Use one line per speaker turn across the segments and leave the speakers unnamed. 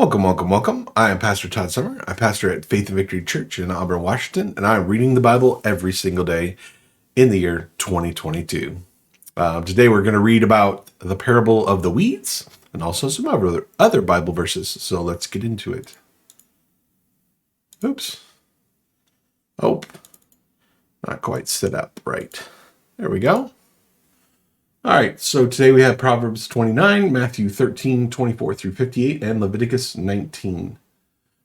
Welcome, welcome, welcome. I am Pastor Todd Summer. I pastor at Faith and Victory Church in Auburn, Washington, and I'm reading the Bible every single day in the year 2022. Today we're going to read about the parable of the weeds and also some other Bible verses. So let's get into it. Oops. Oh, not quite set up right. There we go. All right, so today we have Proverbs 29, Matthew 13, 24 through 58, and Leviticus 19.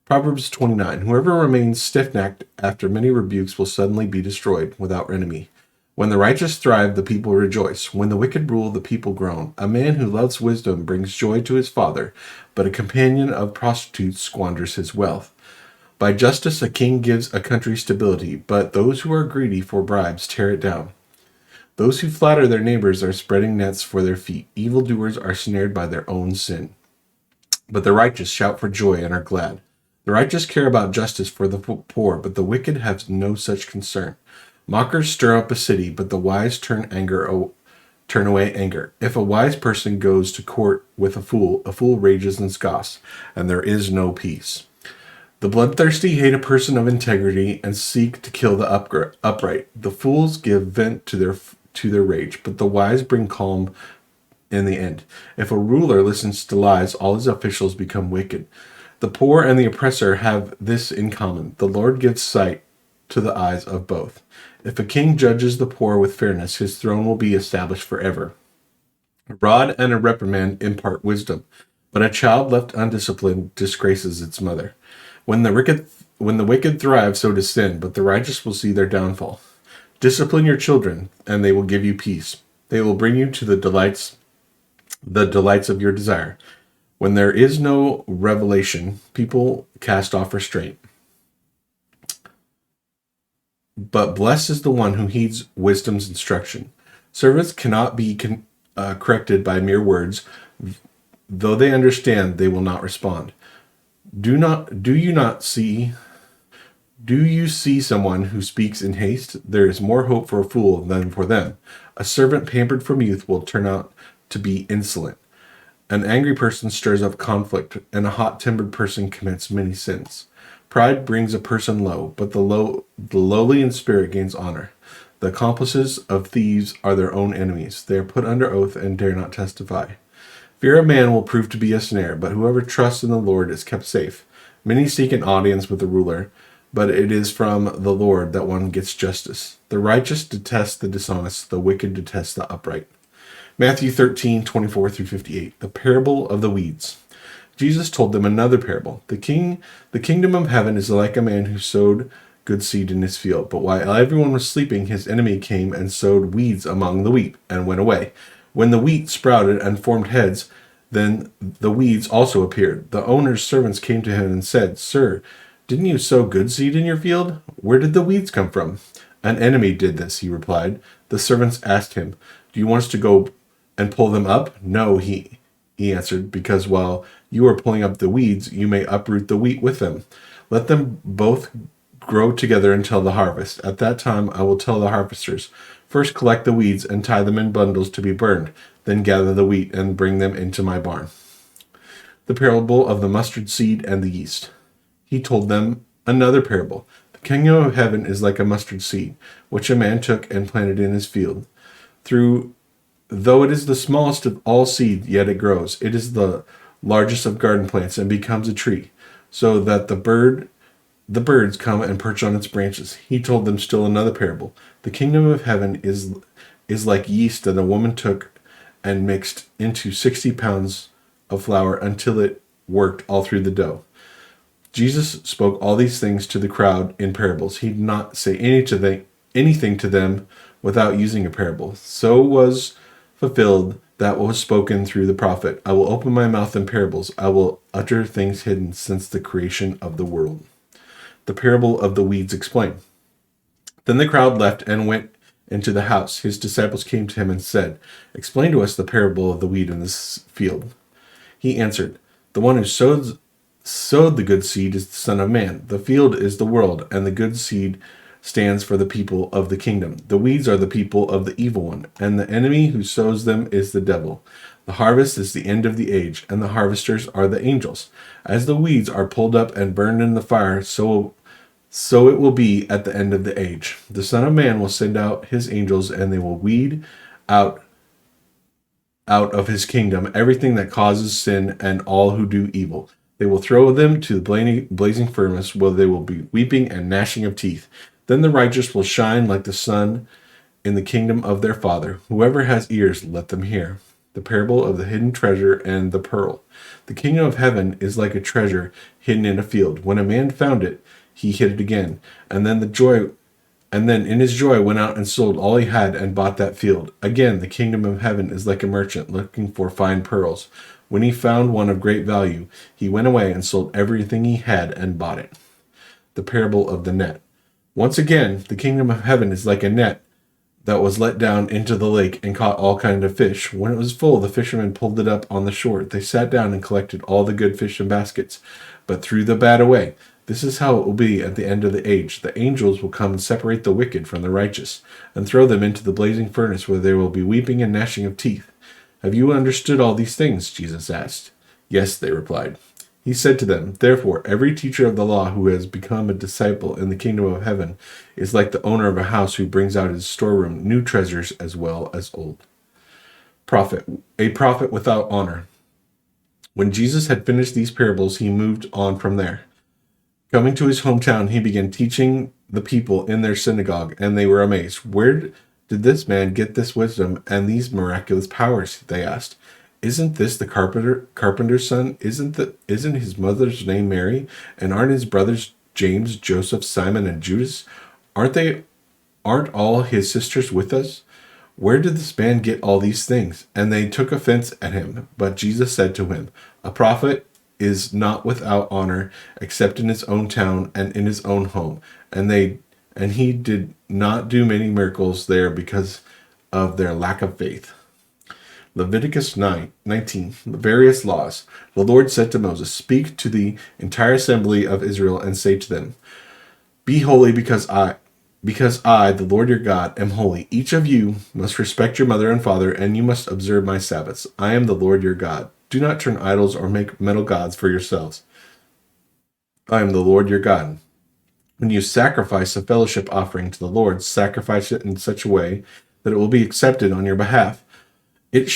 Proverbs 29, whoever remains stiff-necked after many rebukes will suddenly be destroyed without enemy. When the righteous thrive, the people rejoice. When the wicked rule, the people groan. A man who loves wisdom brings joy to his father, but a companion of prostitutes squanders his wealth. By justice a king gives a country stability, but those who are greedy for bribes tear it down. Those who flatter their neighbors are spreading nets for their feet. Evildoers are snared by their own sin. But the righteous shout for joy and are glad. The righteous care about justice for the poor, but the wicked have no such concern. Mockers stir up a city, but the wise turn away anger. If a wise person goes to court with a fool rages and scoffs, and there is no peace. The bloodthirsty hate a person of integrity and seek to kill the upright. The fools give vent to their rage, but the wise bring calm in the end. If a ruler listens to lies, all his officials become wicked. The poor and the oppressor have this in common. The Lord gives sight to the eyes of both. If a king judges the poor with fairness, his throne will be established forever. A rod and a reprimand impart wisdom, but a child left undisciplined disgraces its mother. When the wicked thrive, so does sin, but the righteous will see their downfall. Discipline your children, and they will give you peace. They will bring you to the delights of your desire. When there is no revelation, people cast off restraint. But blessed is the one who heeds wisdom's instruction. Servants cannot be corrected by mere words. Though they understand, they will not respond. Do you see someone who speaks in haste? There is more hope for a fool than for them. A servant pampered from youth will turn out to be insolent. An angry person stirs up conflict, and a hot-tempered person commits many sins. Pride brings a person low, but the lowly in spirit gains honor. The accomplices of thieves are their own enemies. They are put under oath and dare not testify. Fear of man will prove to be a snare, but whoever trusts in the Lord is kept safe. Many seek an audience with the ruler, but it is from the Lord that one gets justice. The righteous detest the dishonest, the wicked detest the upright. Matthew 13, 24 through 58, the parable of the weeds. Jesus told them another parable. The kingdom of heaven is like a man who sowed good seed in his field, but while everyone was sleeping, his enemy came and sowed weeds among the wheat and went away. When the wheat sprouted and formed heads, then the weeds also appeared. The owner's servants came to him and said, "Sir, didn't you sow good seed in your field? Where did the weeds come from?" "An enemy did this," he replied. The servants asked him, "Do you want us to go and pull them up?" "No," he answered, "because while you are pulling up the weeds, you may uproot the wheat with them. Let them both grow together until the harvest. At that time I will tell the harvesters, 'First collect the weeds and tie them in bundles to be burned, then gather the wheat and bring them into my barn.'" The parable of the mustard seed and the yeast. He told them another parable. The kingdom of heaven is like a mustard seed, which a man took and planted in his field. Though it is the smallest of all seed, yet it grows. It is the largest of garden plants and becomes a tree, so that the birds come and perch on its branches. He told them still another parable. The kingdom of heaven is like yeast that a woman took and mixed into 60 pounds of flour until it worked all through the dough. Jesus spoke all these things to the crowd in parables. He did not say anything to them without using a parable. So was fulfilled that was spoken through the prophet. "I will open my mouth in parables. I will utter things hidden since the creation of the world." The parable of the weeds explained. Then the crowd left and went into the house. His disciples came to him and said, "Explain to us the parable of the weed in this field." He answered, "The one who sowed the good seed is the Son of Man. The field is the world, and the good seed stands for the people of the kingdom. The weeds are the people of the evil one, and the enemy who sows them is the devil. The harvest is the end of the age, and the harvesters are the angels. As the weeds are pulled up and burned in the fire, so it will be at the end of the age. The Son of Man will send out his angels, and they will weed out of his kingdom everything that causes sin and all who do evil. They will throw them to the blazing furnace, where they will be weeping and gnashing of teeth. Then the righteous will shine like the sun in the kingdom of their Father. Whoever has ears, let them hear. The parable of the hidden treasure and the pearl. The kingdom of heaven is like a treasure hidden in a field. When a man found it, he hid it again, and then in his joy went out and sold all he had and bought that field. Again, the kingdom of heaven is like a merchant looking for fine pearls. When he found one of great value, he went away and sold everything he had and bought it. The parable of the net. Once again, the kingdom of heaven is like a net that was let down into the lake and caught all kinds of fish. When it was full, the fishermen pulled it up on the shore. They sat down and collected all the good fish in baskets, but threw the bad away. This is how it will be at the end of the age. The angels will come and separate the wicked from the righteous, and throw them into the blazing furnace, where there will be weeping and gnashing of teeth. Have you understood all these things? Jesus asked. Yes, they replied. He said to them, Therefore, every teacher of the law who has become a disciple in the kingdom of heaven is like the owner of a house who brings out of his storeroom new treasures as well as old. A prophet without honor. When Jesus had finished these parables, he moved on from there. Coming to his hometown, he began teaching the people in their synagogue, and they were amazed. Where did this man get this wisdom and these miraculous powers? They asked. Isn't this the carpenter's son? Isn't his mother's name Mary? And aren't his brothers James, Joseph, Simon, and Judas? Aren't all his sisters with us? Where did this man get all these things? And they took offense at him. But Jesus said to him, A prophet is not without honor except in his own town and in his own home. And he did not do many miracles there because of their lack of faith. Leviticus 19, the various laws. The Lord said to Moses, Speak to the entire assembly of Israel and say to them, Be holy because I, the Lord your God, am holy. Each of you must respect your mother and father, and you must observe my Sabbaths. I am the Lord your God. Do not turn idols or make metal gods for yourselves. I am the Lord your God. When you sacrifice a fellowship offering to the Lord, sacrifice it in such a way that it will be accepted on your behalf. It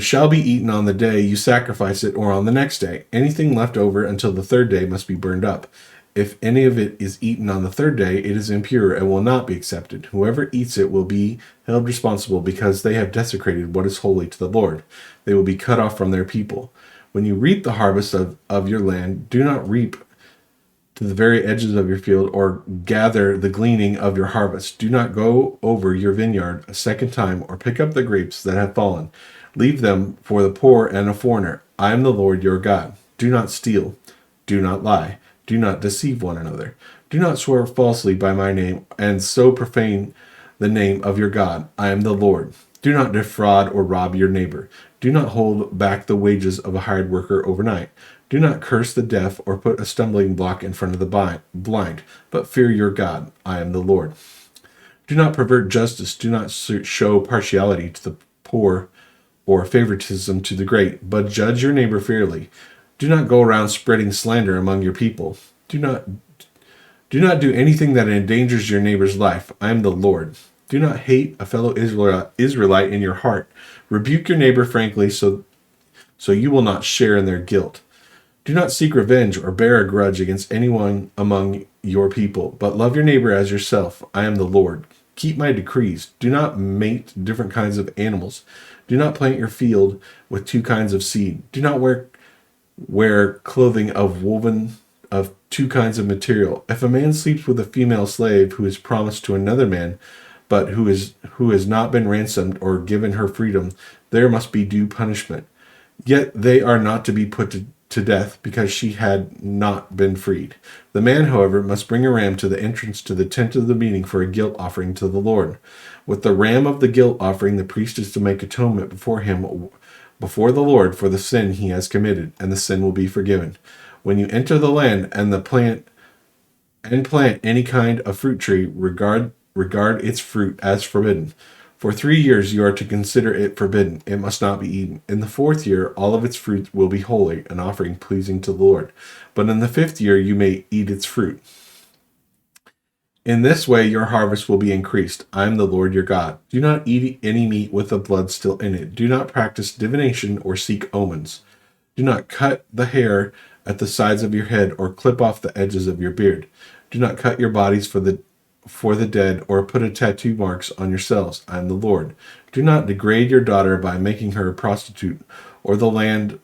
shall be eaten on the day you sacrifice it or on the next day. Anything left over until the third day must be burned up. If any of it is eaten on the third day, it is impure and will not be accepted. Whoever eats it will be held responsible because they have desecrated what is holy to the Lord. They will be cut off from their people. When you reap the harvest of your land, do not reap to the very edges of your field or gather the gleaning of your harvest. Do not go over your vineyard a second time or pick up the grapes that have fallen. Leave them for the poor and a foreigner. I am the Lord your God. Do not steal. Do not lie. Do not deceive one another. Do not swear falsely by my name and so profane the name of your God. I am the Lord. Do not defraud or rob your neighbor. Do not hold back the wages of a hired worker overnight. Do not curse the deaf or put a stumbling block in front of the blind, but fear your God. I am the Lord. Do not pervert justice. Do not show partiality to the poor or favoritism to the great, but judge your neighbor fairly. Do not go around spreading slander among your people. Do not do anything that endangers your neighbor's life. I am the Lord. Do not hate a fellow Israelite in your heart. Rebuke your neighbor frankly so you will not share in their guilt. Do not seek revenge or bear a grudge against anyone among your people, but love your neighbor as yourself. I am the Lord. Keep my decrees. Do not mate different kinds of animals. Do not plant your field with two kinds of seed. Do not wear clothing woven of two kinds of material. If a man sleeps with a female slave who is promised to another man, but who has not been ransomed or given her freedom, there must be due punishment. Yet they are not to be put to death because she had not been freed. The man, however, must bring a ram to the entrance to the tent of the meeting for a guilt offering to the Lord. With the ram of the guilt offering, the priest is to make atonement before the Lord for the sin he has committed, and the sin will be forgiven. When you enter the land and plant any kind of fruit tree, regard its fruit as forbidden. For 3 years you are to consider it forbidden. It must not be eaten. In the 4th year, all of its fruit will be holy, an offering pleasing to the Lord. But in the 5th year, you may eat its fruit. In this way, your harvest will be increased. I am the Lord your God. Do not eat any meat with the blood still in it. Do not practice divination or seek omens. Do not cut the hair at the sides of your head or clip off the edges of your beard. Do not cut your bodies for the dead or put a tattoo marks on yourselves. I am the Lord. Do not degrade your daughter by making her a prostitute, or the land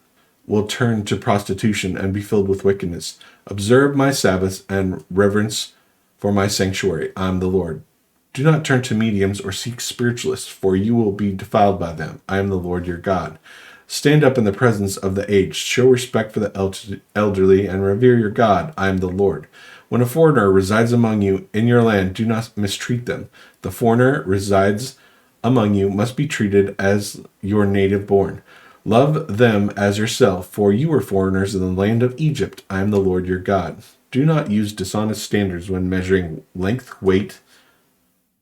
will turn to prostitution and be filled with wickedness. Observe my Sabbaths and reverence for my sanctuary. I am the Lord. Do not turn to mediums or seek spiritualists, for you will be defiled by them. I am the Lord your God. Stand up in the presence of the aged. Show respect for the elderly and revere your God. I am the Lord. When a foreigner resides among you in your land, do not mistreat them. The foreigner resides among you must be treated as your native born. Love them as yourself, for you were foreigners in the land of Egypt. I am the Lord your God. Do not use dishonest standards when measuring length, weight,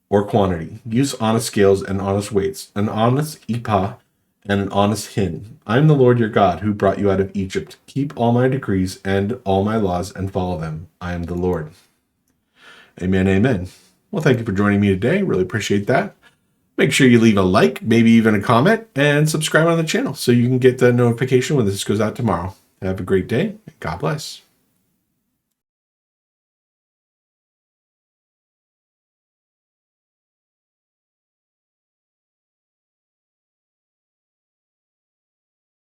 or quantity. Use honest scales and honest weights, an honest ephah and an honest hin. I am the Lord your God who brought you out of Egypt. Keep all my decrees and all my laws and follow them. I am the Lord. Amen, amen. Well, thank you for joining me today. Really appreciate that. Make sure you leave a like, maybe even a comment, and subscribe on the channel so you can get the notification when this goes out tomorrow. Have a great day. God bless.